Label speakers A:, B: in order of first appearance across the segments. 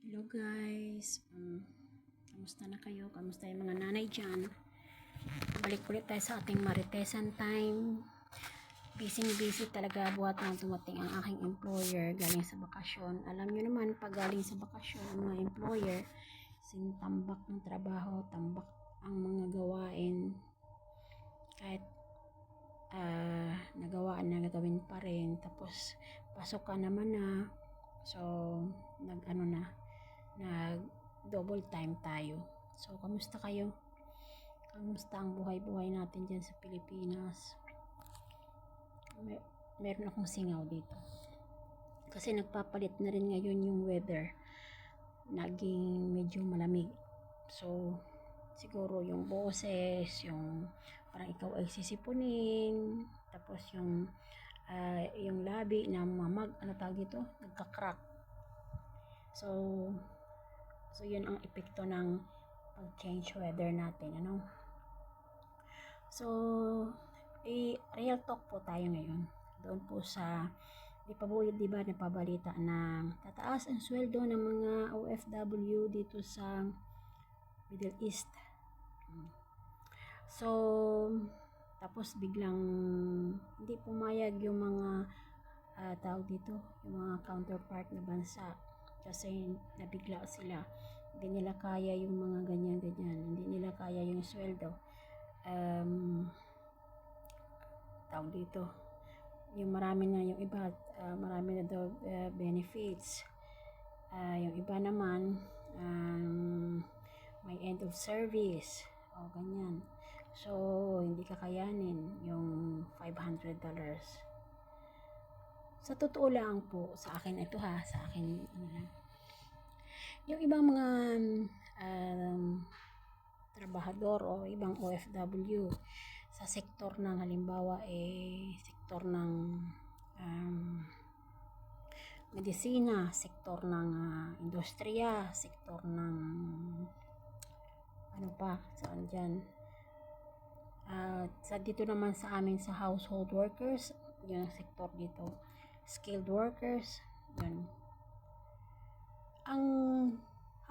A: Hello guys, kamusta na kayo? Kamusta yung mga nanay dyan? Balik ulit tayo sa ating Maritesan time. Busy talaga buhat nang dumating ang aking employer galing sa bakasyon. Alam nyo naman, pag galing sa bakasyon ang mga employer, tambak ng trabaho, tambak ang mga gawain. Kahit nagawaan na gagawin pa rin. Tapos, pasok ka naman na. So, nag double time tayo. So, kamusta kayo? Kamusta ang buhay-buhay natin dyan sa Pilipinas? Meron akong singaw dito. Kasi nagpapalit na rin ngayon yung weather. Naging medyo malamig. So, siguro yung boses, yung parang ikaw ay sisipunin, tapos yung labi na nagka-crack. So yun ang epekto ng pag-change weather natin, ano? So, real talk po tayo ngayon. Doon po sa, di ba napabalita na tataas ang sweldo ng mga OFW dito sa Middle East. So, tapos biglang hindi pumayag yung mga tawag dito, yung mga counterpart na bansa kasi nabigla sila. Hindi nila kaya yung mga ganyan, hindi nila kaya yung sweldo. Tawag dito, yung marami na yung iba, marami na daw benefits. Yung iba naman may end of service o ganyan. So, hindi kakayanin yung $500. Sa totoo lang po, sa akin ito sa akin yung ibang mga trabahador o ibang OFW sa sektor ng halimbawa sektor ng medisina, sektor ng industriya, sektor ng saan dyan, sa dito naman sa amin sa household workers, yun ang sektor dito, skilled workers, yun. Ang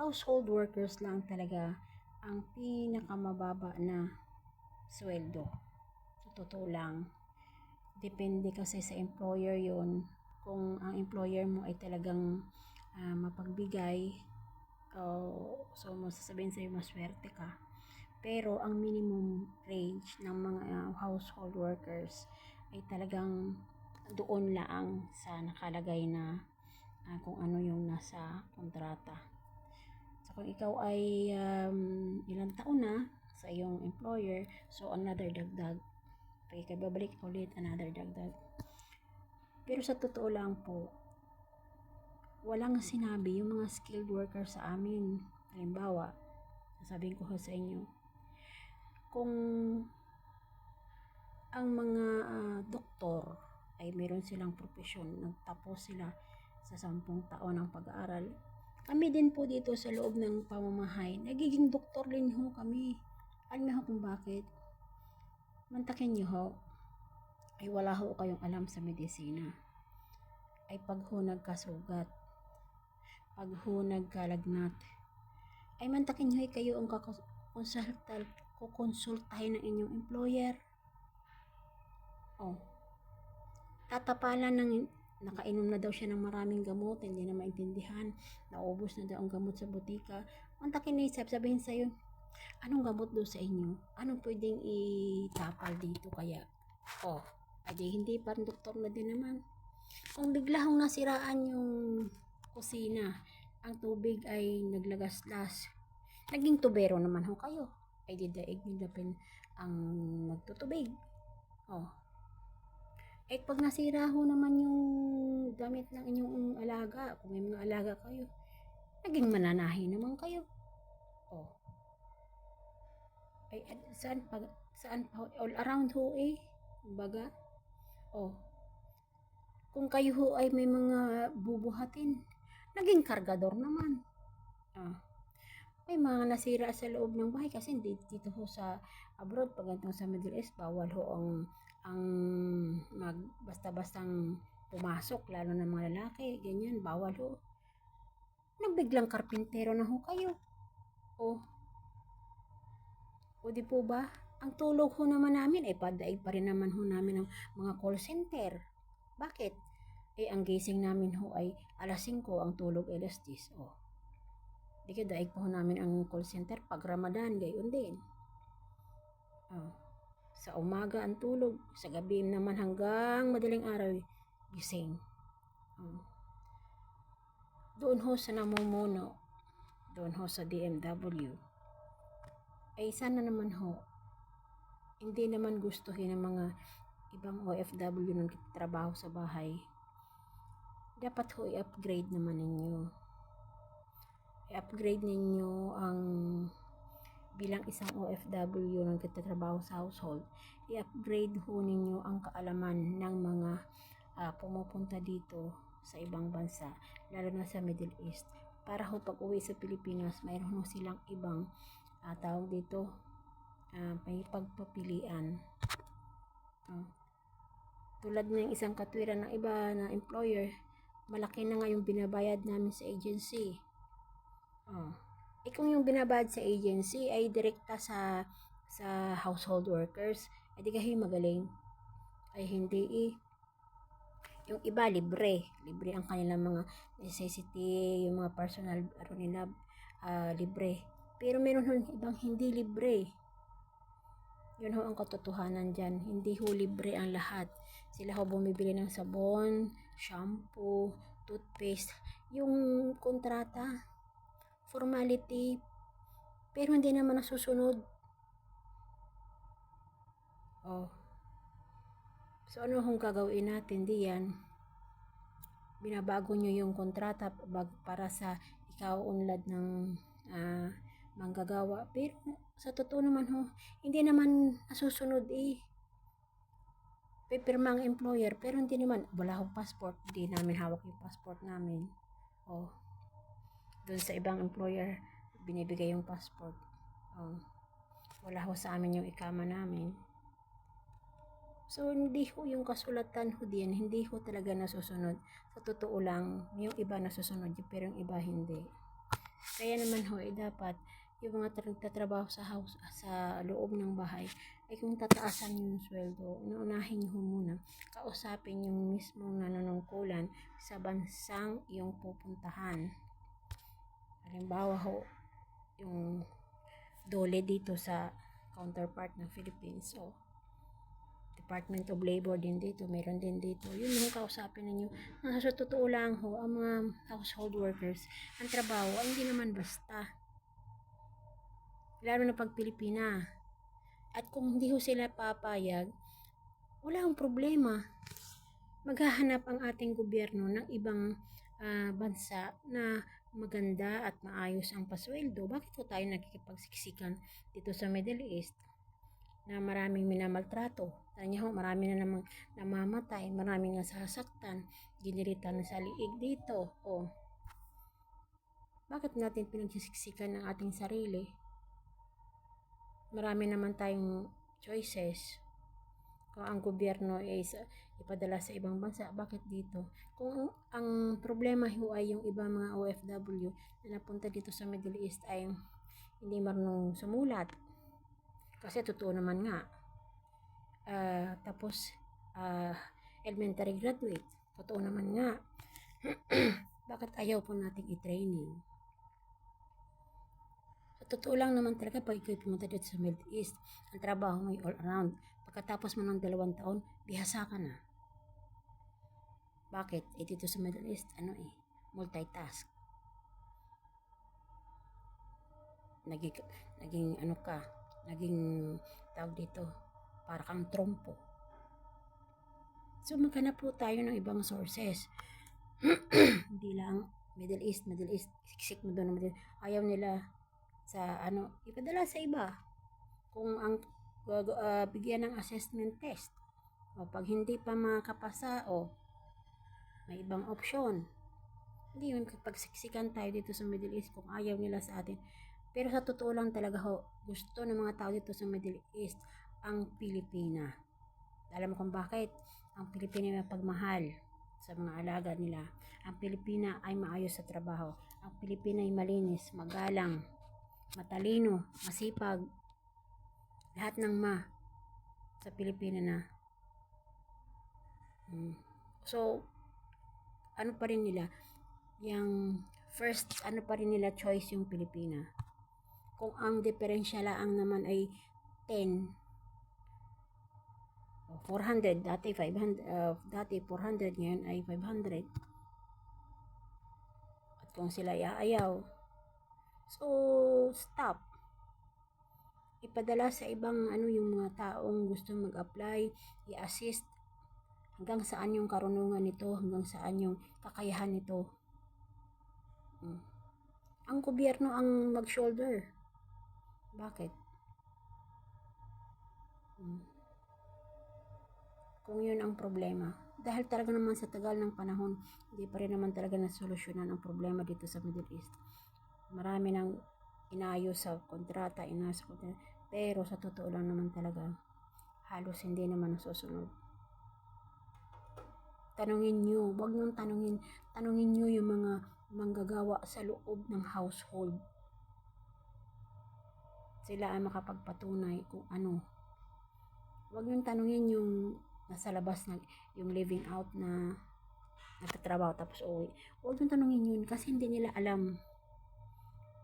A: household workers lang talaga ang pinakamababa na sweldo. Sa totoo lang, depende kasi sa employer yun. Kung ang employer mo ay talagang mapagbigay, so masasabihin sa'yo maswerte ka. Pero ang minimum range ng mga household workers ay talagang doon lang sa nakalagay na kung ano yung nasa kontrata. So kung ikaw ay ilang taon na sa iyong employer, so another dagdag. Okay, babalik ulit, another dagdag. Pero sa totoo lang po, walang sinabi yung mga skilled workers sa amin. Halimbawa, sasabihin ko sa inyo, kung ang mga doktor ay meron silang profesyon, nagtapos sila sa 10 taon ng pag-aaral, kami din po dito sa loob ng pamamahay, nagiging doktor din ho kami. Alam niyo kung bakit? Mantakin niyo ho, ay wala ho kayong alam sa medisina. Ay pag ho nagkasugat, pag ho nagkalagnat, ay mantakin niyo kayo ang kukonsultahin ng inyong employer. Tatapalan ng nakainom na daw siya ng maraming gamot, hindi na maintindihan, naubos na daw ang gamot sa butika. Mantakin na sabihin sa'yo, anong gamot daw sa inyo? Anong pwedeng itapal dito kaya? Adi hindi pa rin doktor na din naman. Kung bigla hong nasiraan yung kusina, ang tubig ay naglagaslas, naging tubero naman ho kayo. Ay didaig nilapin ang nagtutubig. Pag nasira ho naman yung gamit ng inyong alaga, kung may mga alaga kayo, naging mananahi naman kayo. Saan pa all around ho kumbaga. Kung kayo ho ay may mga bubuhatin, naging kargador naman. May mga nasira sa loob ng bahay kasi dito ho sa abroad, pag ganito sa Middle East, bawal ho ang basta-bastang pumasok, lalo na mga lalaki, ganyan, bawal ho. Nagbiglang karpintero na ho kayo. O, o di po ba? Ang tulog ho naman namin ay padaig pa rin naman ho namin ng mga call center. Bakit? Eh, ang gising namin ho ay alas 5, ang tulog ay alas 10. O, di ka daig pa ho namin ang call center pag Ramadan, gayon din. O, sa umaga ang tulog, sa gabi naman hanggang madaling araw gising. O, doon ho sa namumuno, doon ho sa DMW, ay sana naman ho, hindi naman gustuhin ng mga ibang OFW nang trabaho sa bahay. Dapat ho i-upgrade naman ninyo. I-upgrade ninyo ang bilang isang OFW nang nagtatrabaho sa household. I-upgrade ho ninyo ang kaalaman ng mga pumupunta dito sa ibang bansa, lalo na sa Middle East. Para ho pag uwi sa Pilipinas, mayroon ho silang ibang tawag dito, may pagpapilian. Tulad ng isang katwiran ng iba na employer, malaki na nga yung binabayad namin sa agency. Eh kung yung binabayad sa agency ay direkta sa household workers, ay di kayo magaling. Ay hindi yung iba libre ang kanilang mga necessity, yung mga personal nila libre. Pero meron ho ibang hindi libre. Yun ho ang katotohanan dyan. Hindi ho libre ang lahat. Sila ho bumibili ng sabon, shampoo, toothpaste. Yung kontrata, formality, pero hindi naman nasusunod. So ano hong gagawin natin diyan? Binabago nyo yung kontrata para sa ikaw unlad ng manggagawa. Pero sa totoo naman ho, hindi naman nasusunod pipirma ang employer, pero hindi naman, wala akong passport, hindi namin hawak yung passport namin. Doon sa ibang employer, binibigay yung passport. Wala ho sa amin yung ikama namin. So, hindi ho yung kasulatan ho din, hindi ho talaga nasusunod. Sa totoo lang, yung iba nasusunod, pero yung iba hindi. Kaya naman ho, dapat yung mga nagtatrabaho sa house, sa loob ng bahay, ay kung tataasan yung sweldo, unahin nyo muna, kausapin yung mismong nanunungkulan sa bansang iyong pupuntahan. Halimbawa ho, yung dole dito sa counterpart ng Philippines, Department of Labor din dito, meron din dito. Yun yung kausapin ninyo. Sa totoo lang ho, ang mga household workers, ang trabaho ay hindi naman basta. Lalo na pag Pilipina. At kung hindi ho sila papayag, wala akong problema. Maghahanap ang ating gobyerno ng ibang bansa na maganda at maayos ang pasweldo. Bakit po tayo nakikipagsiksikan dito sa Middle East na maraming minamaltrato? Tanya ho, marami na namang namamatay, maraming nasasaktan, giniritan sa liig dito. Bakit natin pinagsisiksikan ng ating sarili? Marami naman tayong choices. Kung ang gobyerno ay ipadala sa ibang bansa, bakit dito? Kung ang problema ho ay yung ibang mga OFW na napunta dito sa Middle East ay hindi marunong sumulat. Kasi totoo naman nga. Tapos elementary graduate, totoo naman nga. Bakit ayaw po nating i-training? Sa totoo lang naman talaga, pag ikaw pumunta dito sa Middle East, ang trabaho mo ay all around. Pagkatapos mo ng 2 taon, bihasa ka na. Bakit? Dito sa Middle East, multitask. Naging tawag dito, para kang trompo. So maghanap po tayo ng ibang sources. Hindi lang Middle East, siksik mo doon naman. Ayaw nila sa ipadala sa iba. Kung ang bigyan ng assessment test, pag hindi pa makapasa, may ibang option. Hindi yun kapag siksikan tayo dito sa Middle East kung ayaw nila sa atin. Pero sa totoo lang talaga gusto ng mga tao dito sa Middle East ang Pilipina. Alam mo kung bakit? Ang Pilipina may pagmahal. sa mga alaga nila. Ang Pilipina ay maayos sa trabaho. Ang Pilipina ay malinis, magalang, matalino, masipag. Lahat ng sa Pilipina na. So, ano pa rin nila, yung first, ano pa rin nila choice yung Pilipina. Kung ang diferensya lang naman ay 10, 400, dati 500, dati 400, ngayon ay 500. At kung sila ayaw, so stop. Ipadala sa ibang yung mga taong gusto mag-apply, i-assist hanggang saan yung karunungan nito, hanggang saan yung kakayahan nito. Ang gobyerno ang mag-shoulder. Bakit? Kung yun ang problema. Dahil talaga naman sa tagal ng panahon, hindi pa rin naman talaga nasolusyonan ang problema dito sa Middle East. Marami nang inayos sa kontrata, pero sa totoo lang naman talaga, halos hindi naman nasusunod. Tanungin nyo, wag nyo tanungin nyo yung mga manggagawa sa loob ng household. Sila ay makapagpatunay kung ano. Wag nyo tanungin yung nasa labas na yung living out na nagtatrabaho tapos uwi. Huwag nyo tanungin yun kasi hindi nila alam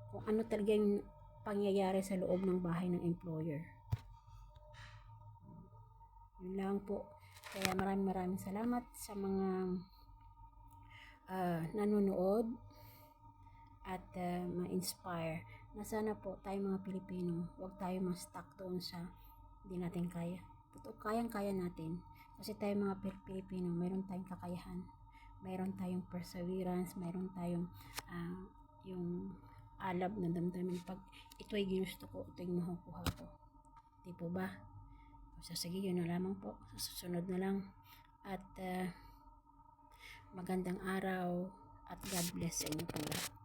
A: kung ano talaga yung pangyayari sa loob ng bahay ng employer. Yun lang po. Kaya maraming salamat sa mga nanonood at ma-inspire na sana po tayo mga Pilipino, huwag tayo ma-stuck doon sa hindi natin kaya. Totoo, kayang-kaya natin. Kasi tayo mga Pilipino, mayroon tayong kakayahan. Mayroon tayong perseverance, mayroon tayong yung alab na damdamin. Pag ito'y ginusto ko, ito'y makukuha ko. Di po ba? So, sige, yun na lamang po. Sa susunod na lang. At magandang araw at God bless sa inyo po lahat.